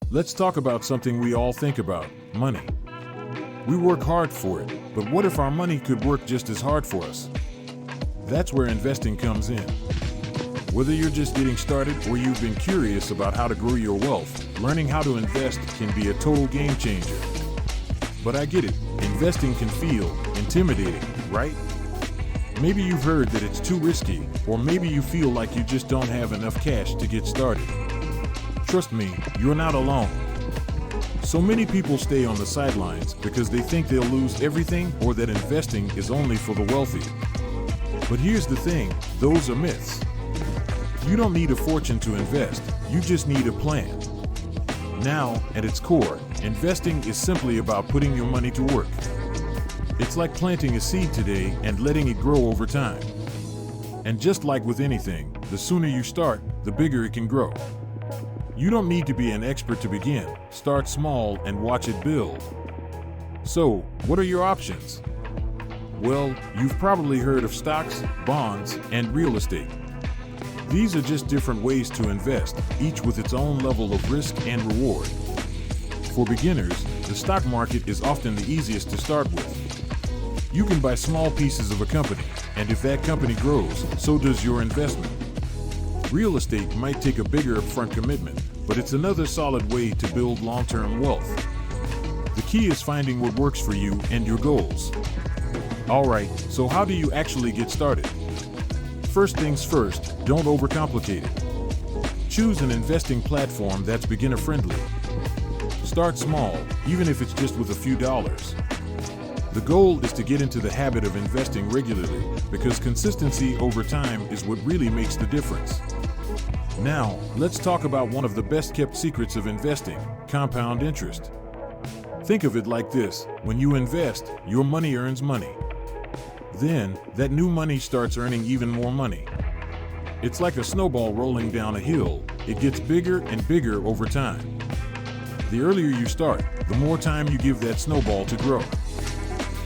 Let's talk about something we all think about: money. We work hard for it, but what if our money could work just as hard for us? That's where investing comes in. Whether you're just getting started or you've been curious about how to grow your wealth, learning how to invest can be a total game changer. But I get it, investing can feel intimidating, right? Maybe you've heard that it's too risky, or maybe you feel like you just don't have enough cash to get started. Trust me, you're not alone. So many people stay on the sidelines because they think they'll lose everything or that investing is only for the wealthy. But here's the thing, those are myths. You don't need a fortune to invest, you just need a plan. Now, at its core, investing is simply about putting your money to work. It's like planting a seed today and letting it grow over time. And just like with anything, the sooner you start, the bigger it can grow. You don't need to be an expert to begin. Start small and watch it build. So, what are your options? Well, you've probably heard of stocks, bonds, and real estate. These are just different ways to invest, each with its own level of risk and reward. For beginners, the stock market is often the easiest to start with. You can buy small pieces of a company, and if that company grows, so does your investment. Real estate might take a bigger upfront commitment, but it's another solid way to build long-term wealth. The key is finding what works for you and your goals. Alright, so how do you actually get started? First things first, don't overcomplicate it. Choose an investing platform that's beginner-friendly. Start small, even if it's just with a few dollars. The goal is to get into the habit of investing regularly, because consistency over time is what really makes the difference. Now, let's talk about one of the best-kept secrets of investing: compound interest. Think of it like this: when you invest, your money earns money. Then, that new money starts earning even more money. It's like a snowball rolling down a hill. It gets bigger and bigger over time. The earlier you start, the more time you give that snowball to grow.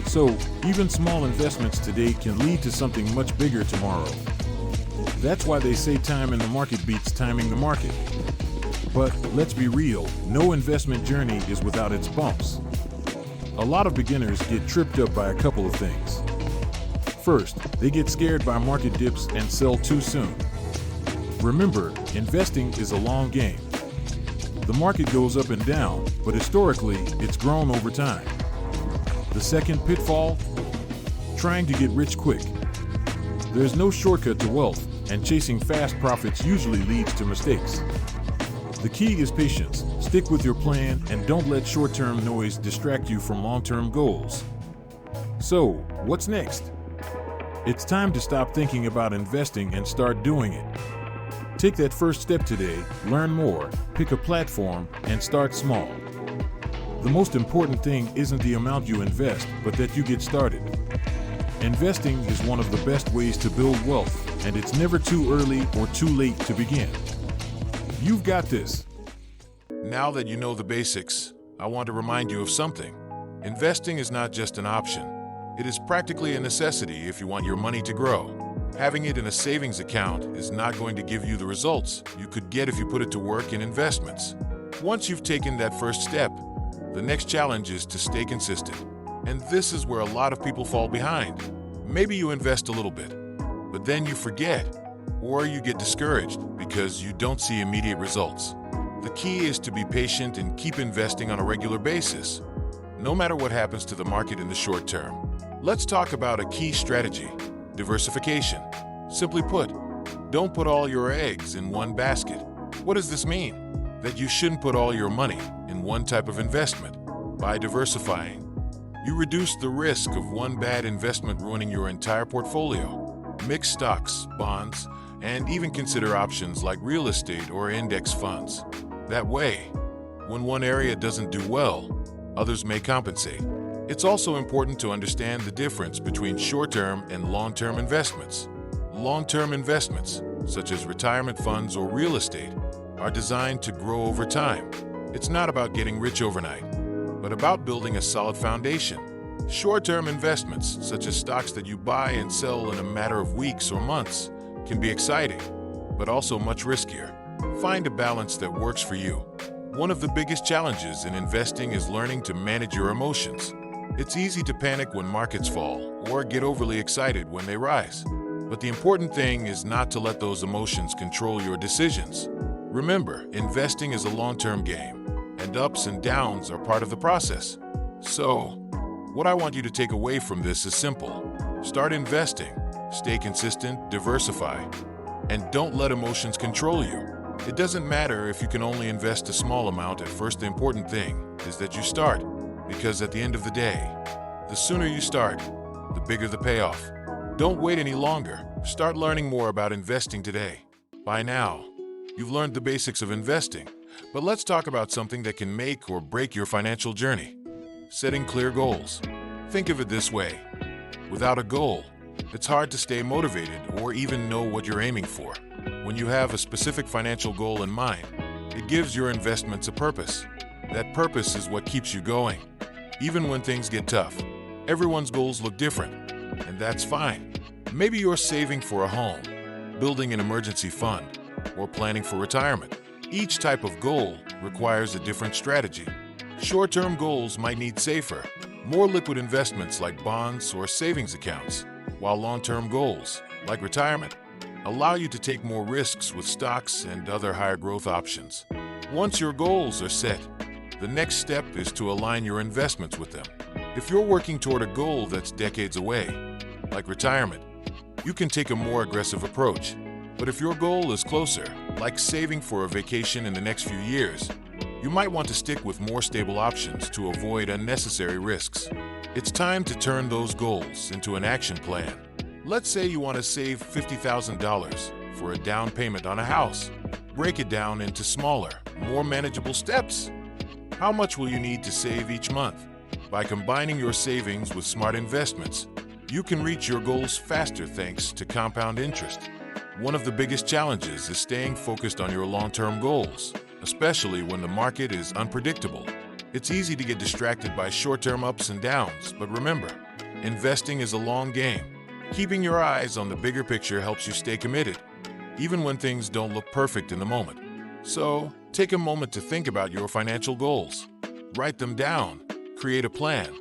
So, even small investments today can lead to something much bigger tomorrow. That's why they say time in the market beats timing the market. But let's be real, no investment journey is without its bumps. A lot of beginners get tripped up by a couple of things. First, they get scared by market dips and sell too soon. Remember, investing is a long game. The market goes up and down, but historically, it's grown over time. The second pitfall? Trying to get rich quick. There's no shortcut to wealth, and chasing fast profits usually leads to mistakes. The key is patience. Stick with your plan and don't let short-term noise distract you from long-term goals. So, what's next? It's time to stop thinking about investing and start doing it. Take that first step today, learn more, pick a platform, and start small. The most important thing isn't the amount you invest, but that you get started. Investing is one of the best ways to build wealth, and it's never too early or too late to begin. You've got this. Now that you know the basics, I want to remind you of something. Investing is not just an option. It is practically a necessity if you want your money to grow. Having it in a savings account is not going to give you the results you could get if you put it to work in investments. Once you've taken that first step, the next challenge is to stay consistent. And this is where a lot of people fall behind. Maybe you invest a little bit, but then you forget, or you get discouraged because you don't see immediate results. The key is to be patient and keep investing on a regular basis, no matter what happens to the market in the short term. Let's talk about a key strategy: diversification. Simply put, don't put all your eggs in one basket. What does this mean? That you shouldn't put all your money in one type of investment. By diversifying, you reduce the risk of one bad investment ruining your entire portfolio. Mix stocks, bonds, and even consider options like real estate or index funds. That way, when one area doesn't do well, others may compensate. It's also important to understand the difference between short-term and long-term investments. Long-term investments, such as retirement funds or real estate, are designed to grow over time. It's not about getting rich overnight, but about building a solid foundation. Short-term investments, such as stocks that you buy and sell in a matter of weeks or months, can be exciting, but also much riskier. Find a balance that works for you. One of the biggest challenges in investing is learning to manage your emotions. It's easy to panic when markets fall or get overly excited when they rise. But the important thing is not to let those emotions control your decisions. Remember, investing is a long-term game, and ups and downs are part of the process. So, what I want you to take away from this is simple. Start investing, stay consistent, diversify, and don't let emotions control you. It doesn't matter if you can only invest a small amount at first. The important thing is that you start, because at the end of the day, the sooner you start, the bigger the payoff. Don't wait any longer. Start learning more about investing today. By now, you've learned the basics of investing, but let's talk about something that can make or break your financial journey. Setting clear goals. Think of it this way. Without a goal, it's hard to stay motivated or even know what you're aiming for. When you have a specific financial goal in mind, it gives your investments a purpose. That purpose is what keeps you going. Even when things get tough, everyone's goals look different, and that's fine. Maybe you're saving for a home, building an emergency fund, or planning for retirement. Each type of goal requires a different strategy. Short-term goals might need safer, more liquid investments like bonds or savings accounts, while long-term goals, like retirement, allow you to take more risks with stocks and other higher growth options. Once your goals are set, the next step is to align your investments with them. If you're working toward a goal that's decades away, like retirement, you can take a more aggressive approach. But if your goal is closer, like saving for a vacation in the next few years, you might want to stick with more stable options to avoid unnecessary risks. It's time to turn those goals into an action plan. Let's say you want to save $50,000 for a down payment on a house. Break it down into smaller, more manageable steps. How much will you need to save each month? By combining your savings with smart investments, you can reach your goals faster thanks to compound interest. One of the biggest challenges is staying focused on your long-term goals, especially when the market is unpredictable. It's easy to get distracted by short-term ups and downs, but remember, investing is a long game. Keeping your eyes on the bigger picture helps you stay committed, even when things don't look perfect in the moment. So, take a moment to think about your financial goals. Write them down, create a plan,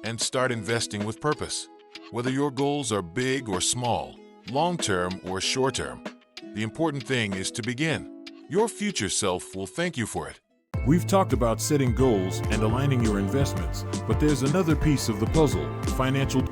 and start investing with purpose. Whether your goals are big or small, long-term or short-term, the important thing is to begin. Your future self will thank you for it. We've talked about setting goals and aligning your investments, but there's another piece of the puzzle: financial.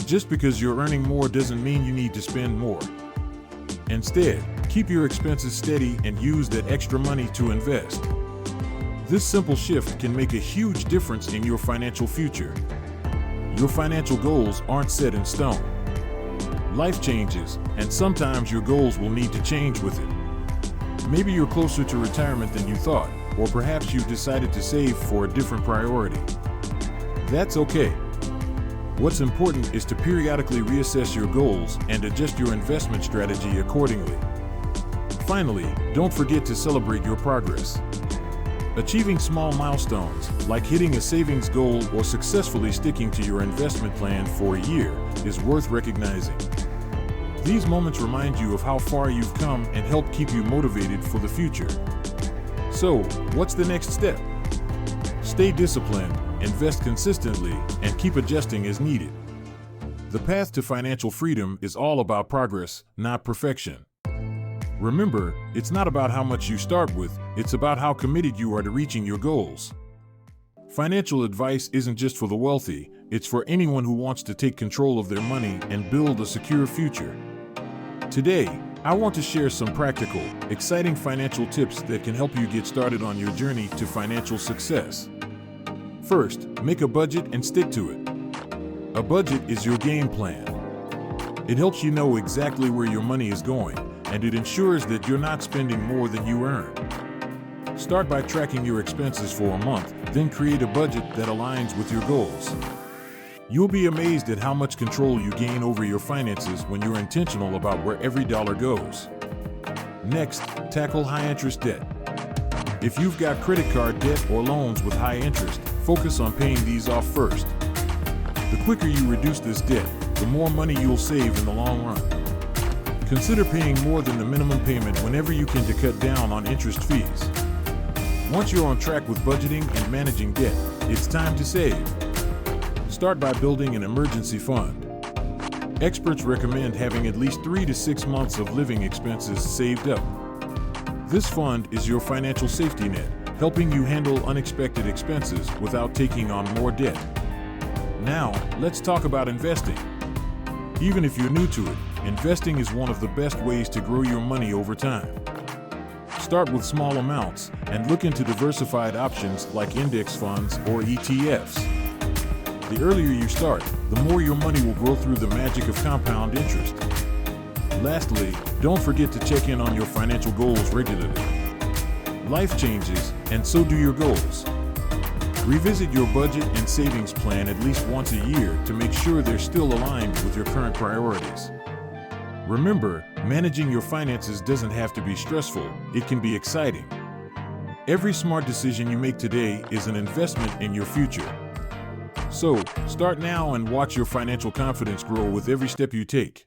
Just because you're earning more doesn't mean you need to spend more. Instead, keep your expenses steady and use that extra money to invest. This simple shift can make a huge difference in your financial future. Your financial goals aren't set in stone. Life changes, and sometimes your goals will need to change with it. Maybe you're closer to retirement than you thought, or perhaps you've decided to save for a different priority. That's okay. What's important is to periodically reassess your goals and adjust your investment strategy accordingly. Finally, don't forget to celebrate your progress. Achieving small milestones, like hitting a savings goal or successfully sticking to your investment plan for a year, is worth recognizing. These moments remind you of how far you've come and help keep you motivated for the future. So, what's the next step? Stay disciplined, invest consistently, and keep adjusting as needed. The path to financial freedom is all about progress, not perfection. Remember, it's not about how much you start with, it's about how committed you are to reaching your goals. Financial advice isn't just for the wealthy, it's for anyone who wants to take control of their money and build a secure future. Today, I want to share some practical, exciting financial tips that can help you get started on your journey to financial success. First, make a budget and stick to it. A budget is your game plan. It helps you know exactly where your money is going, and it ensures that you're not spending more than you earn. Start by tracking your expenses for a month, then create a budget that aligns with your goals. You'll be amazed at how much control you gain over your finances when you're intentional about where every dollar goes. Next, tackle high-interest debt. If you've got credit card debt or loans with high interest, focus on paying these off first. The quicker you reduce this debt, the more money you'll save in the long run. Consider paying more than the minimum payment whenever you can to cut down on interest fees. Once you're on track with budgeting and managing debt, it's time to save. Start by building an emergency fund. Experts recommend having at least 3 to 6 months of living expenses saved up. This fund is your financial safety net, helping you handle unexpected expenses without taking on more debt. Now, let's talk about investing. Even if you're new to it, investing is one of the best ways to grow your money over time. Start with small amounts and look into diversified options like index funds or ETFs. The earlier you start, the more your money will grow through the magic of compound interest. Lastly, don't forget to check in on your financial goals regularly. Life changes, and so do your goals. Revisit your budget and savings plan at least once a year to make sure they're still aligned with your current priorities. Remember, managing your finances doesn't have to be stressful, it can be exciting. Every smart decision you make today is an investment in your future. So, start now and watch your financial confidence grow with every step you take.